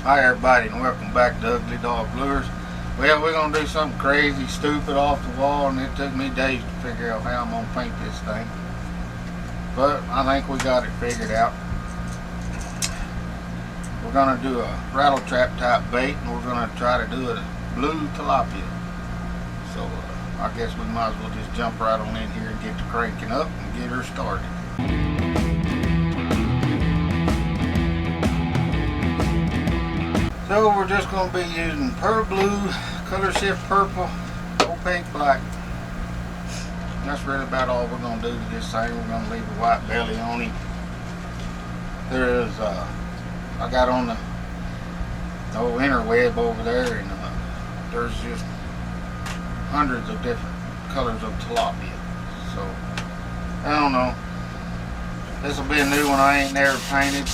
Hi everybody, and welcome back to UglyDogLures. Well, we're going to do something crazy, stupid off the wall, and it took me days to figure out how I'm going to paint this thing. But I think we got it figured out. We're going to do a rattle trap type bait, and we're going to try to do a blue tilapia. So I guess we might as well just jump right on in here and get the cranking up and get her started. So we're just going to be using pearl blue, color shift purple, opaque black. And that's really about all we're going to do to this thing. We're going to leave a white belly on him. There's, I got on the old interweb over there, and there's just hundreds of different colors of tilapia. So, I don't know. This will be a new one I ain't never painted.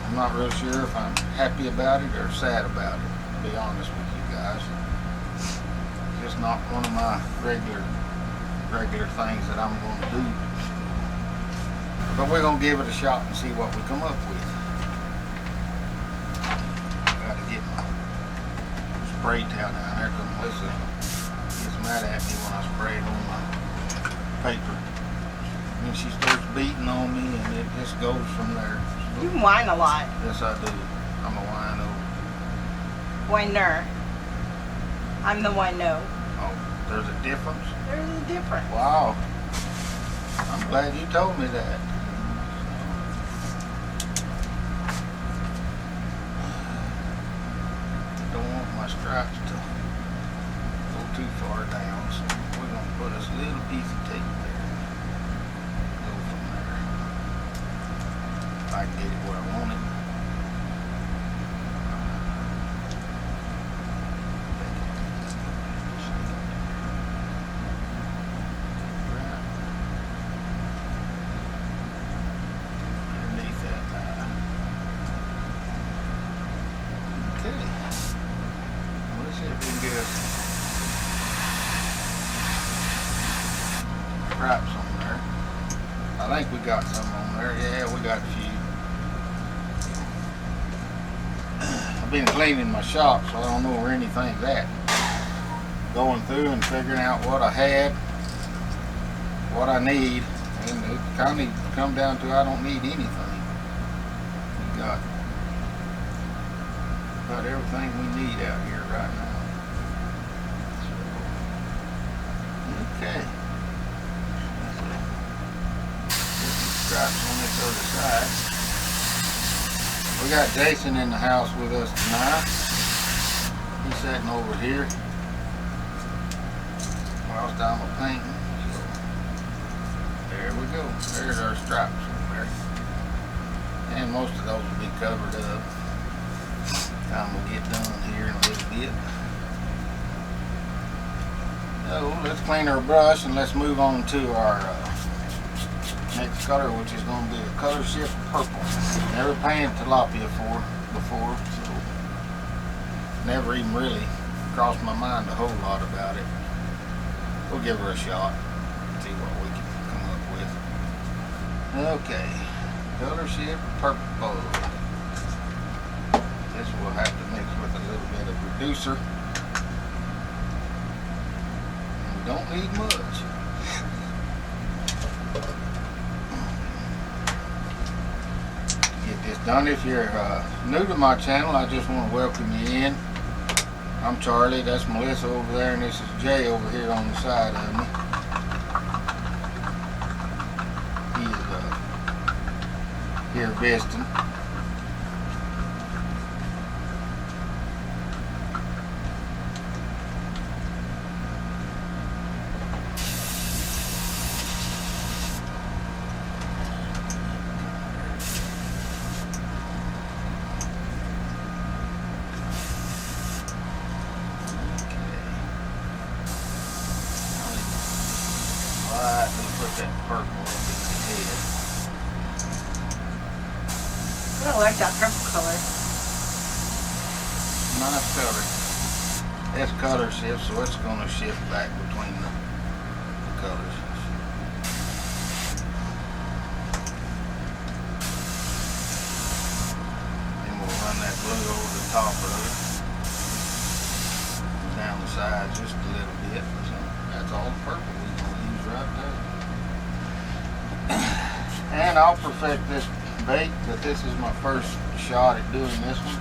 I'm not real sure if I'm happy about it or sad about it, to be honest with you guys. It's just not one of my regular things that I'm going to do. But we're going to give it a shot and see what we come up with. Got to get my spray towel down there because Melissa gets mad at me when I spray it on my paper. And she starts beating on me, and it just goes from there. You whine a lot. Yes, I do. I'm a wino. Whiner. I'm the wino. Oh, there's a difference? There's a difference. Wow. I'm glad you told me that. Don't want my stripes to go too far down, so we're going to put this little piece of tape there. I can get it where I want it. Underneath that. Okay. Let's see if we can get us stripes on there. I think we got some on there. Yeah, we got a few. I've been cleaning my shop, so I don't know where anything's at. Going through and figuring out what I had, what I need, and it kind of come down to I don't need anything. We got about everything we need out here right now. Okay. Put some stripes on this other side. We got Jason in the house with us tonight. He's sitting over here whilst I'm painting. So there we go. There's our stripes over there. And most of those will be covered up. Time we'll get done here in a little bit. So let's clean our brush and let's move on to our next color, which is going to be a color shift purple. Never painted tilapia before, so never even really crossed my mind a whole lot about it. We'll give her a shot, see what we can come up with. Okay, color shift purple. This we'll have to mix with a little bit of reducer. And we don't need much. Get this done. If you're new to my channel, I just want to welcome you in. I'm Charlie, that's Melissa over there, and this is Jay over here on the side of me. He's here visiting. Put that purple up in the head. I don't like that purple color. Nice color. It's color shift, so it's going to shift back between the colors. Then we'll run that that blue over the top of it. Down the side just a little bit. So that's all the purple we're going to use right there. And I'll perfect this bait, but this is my first shot at doing this one.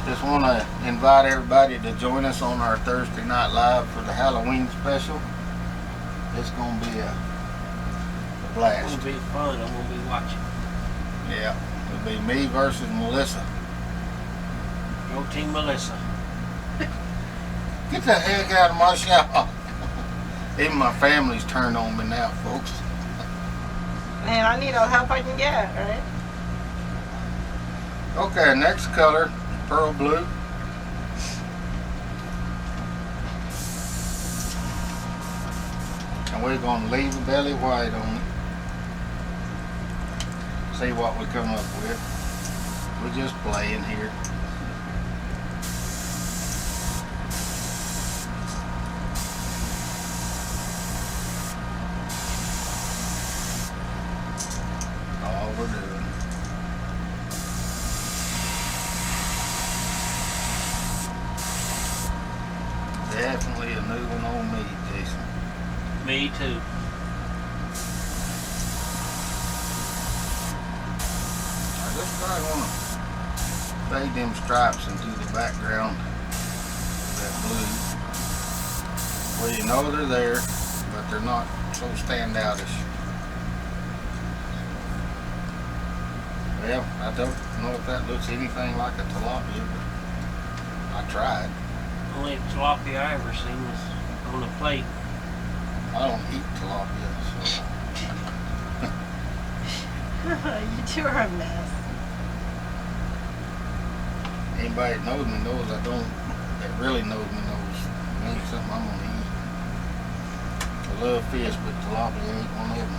Just want to invite everybody to join us on our Thursday night live for the Halloween special. It's going to be a blast. It's going to be fun. I'm going to be watching. Yeah, it'll be me versus Melissa. Go Team Melissa. Get the heck out of my shop. Even my family's turned on me now, folks. Man, I need all the help I can get, right? Okay, next color. Pearl blue. And we're going to leave the belly white on it. See what we come up with. We're just playing here. All we're doing. Definitely a new one on me, Jason. Me too. I just probably want to fade them stripes into the background of that blue. Well, you know they're there, but they're not so standoutish. Well, I don't know if that looks anything like a tilapia, but I tried. Only tilapia I ever seen was on a plate. I don't eat tilapia, so. You two are a mess. Anybody that knows me knows I don't, that really knows me knows it ain't something I'm gonna eat. I love fish, but tilapia ain't one of them.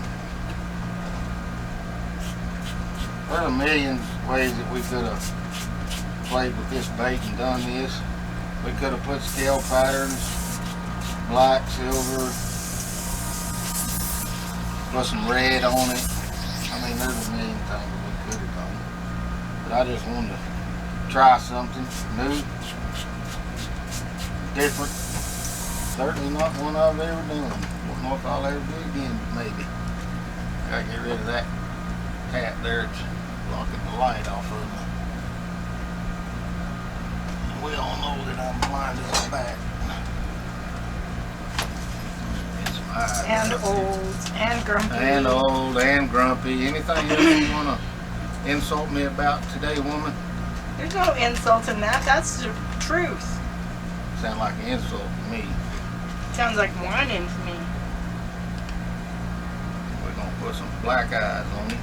There are a million ways that we could have played with this bait and done this. We could have put scale patterns, black, silver, put some red on it. I mean, there's a million things we could have done. But I just wanted to try something new, different. Certainly not one I've ever done. Don't know if I'll ever do it again, but maybe. Gotta get rid of that hat there. It's blocking the light off of me. We all know that I'm blind as a bat. And old, and grumpy. And old, and grumpy. Anything else you want to insult me about today, woman? There's no insult in that. That's the truth. Sound like an insult to me. Sounds like whining to me. We're going to put some black eyes on it.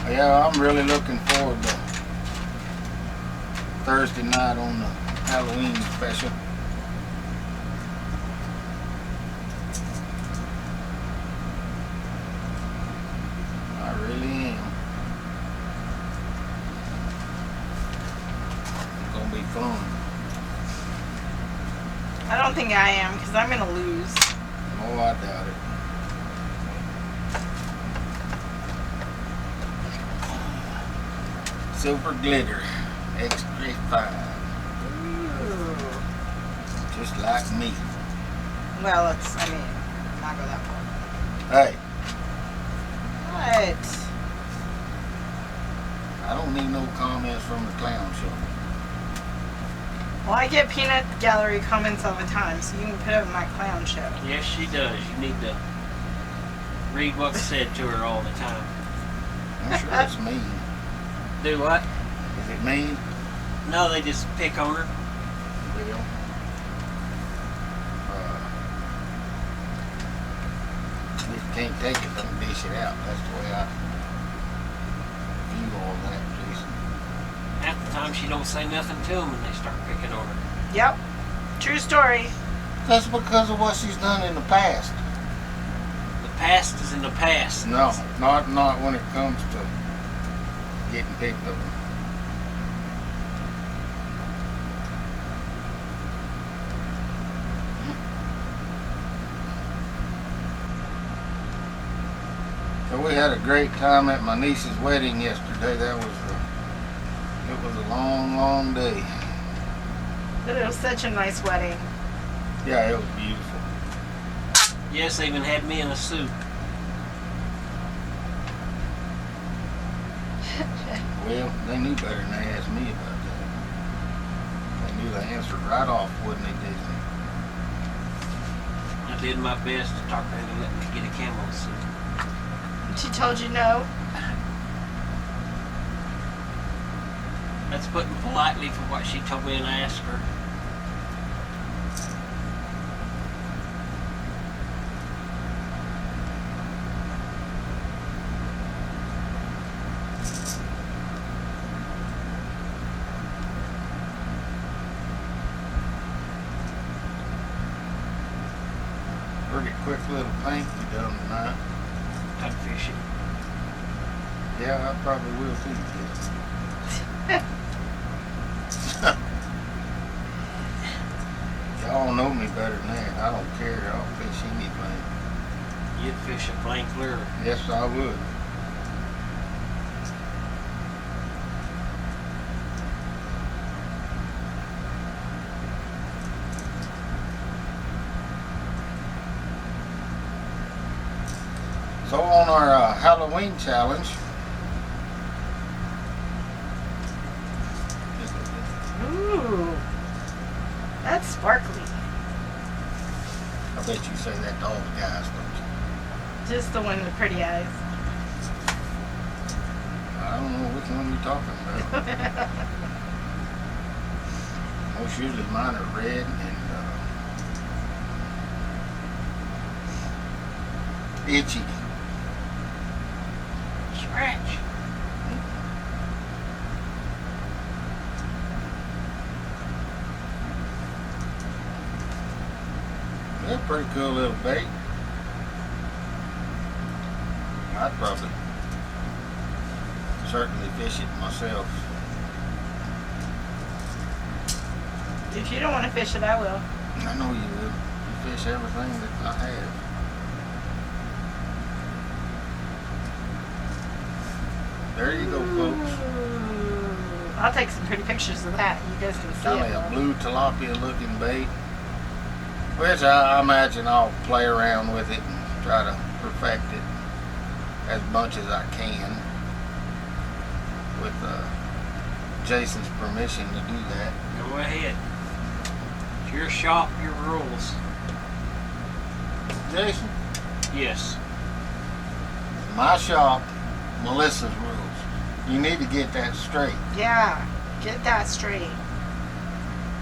Yeah, I'm really looking forward to Thursday night on the Halloween special. I really am. It's gonna be fun. I don't think I am, because I'm going to lose. Oh, I doubt it. Silver glitter, extra fine. Ooh. Just like me. Well, it's, I mean, not go that far. Hey, What? I don't need no comments from the clown show. Well, I get peanut gallery comments all the time, so you can put it in my clown show. Yes, she does. You need to read what's said to her all the time. I'm sure it's mean. Do what? Is it mean? No, they just pick on her. Well, if you can't take it, don't dish it out. That's the way I view all that, Jason. Half the time she don't say nothing to them and they start picking on her. Yep. True story. That's because of what she's done in the past. The past is in the past. No, not when it comes to getting picked up. So we had a great time at my niece's wedding yesterday. It was a long, long day. But it was such a nice wedding. Yeah, it was beautiful. Yes, they even had me in a suit. Well, they knew better than they asked me about that. They knew the answer right off, wouldn't they, Disney? I did my best to talk her into letting me get a camel suit. She told you no? That's putting politely for what she told me and I asked her. Pretty quick little paint we done tonight. Idfishit. Yeah, I probably will too, kids. Y'all know me better than that. I don't care. I'll fish anything. You'd fish a blank lure. Yes, I would. So on our Halloween challenge, Ooh. That's sparkly. I bet you say that to all the guys, don't you? Just the one with pretty eyes. I don't know which one you're talking about. Most usually mine are red and itchy. Scratch. Yeah, pretty cool little bait. I'd probably certainly fish it myself. If you don't want to fish it, I will. I know you will. You fish everything that I have. There you go, folks. Ooh. I'll take some pretty pictures of that. You guys can see Kind it. of a though. blue tilapia looking bait. Which I imagine I'll play around with it and try to perfect it as much as I can with Jason's permission to do that. Go ahead. It's your shop, your rules. Jason, Yes. my shop, Melissa's rules. You need to get that straight. Yeah, get that straight.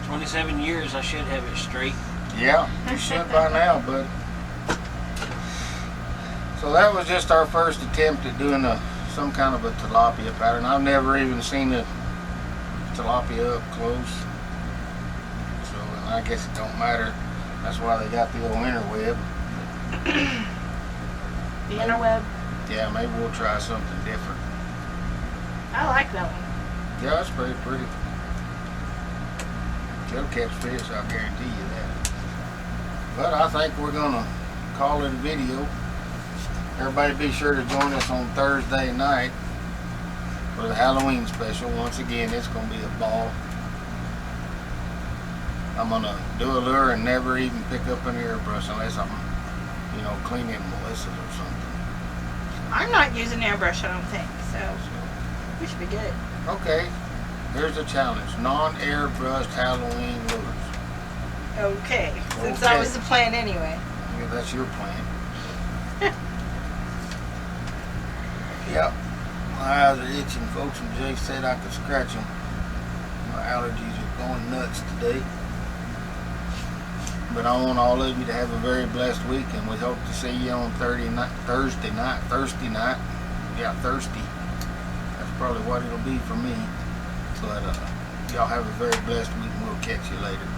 27 years, I should have it straight. Yeah, you should by now, bud. So that was just our first attempt at doing some kind of a tilapia pattern. I've never even seen a tilapia up close. So I guess it don't matter. That's why they got the old interweb. The interweb. Yeah, maybe we'll try something different. I like that one. Yeah, it's pretty pretty. They'll catch fish, I'll guarantee you that. But I think we're gonna call it a video. Everybody be sure to join us on Thursday night for the Halloween special. Once again, it's gonna be a ball. I'm gonna do a lure and never even pick up an airbrush unless I'm, cleaning Melissa's or something. I'm not using airbrush, I don't think, so we should be good. Okay, here's the challenge. Non-airbrushed Halloween lures. Okay, since that Okay. was the plan anyway. Yeah, that's your plan. Yep. My eyes are itching, folks, and Jay said I could scratch them. My allergies are going nuts today. But I want all of you to have a very blessed week, and we hope to see you on Thursday night. Yeah, Thursday. That's probably what it'll be for me. But y'all have a very blessed week, and we'll catch you later.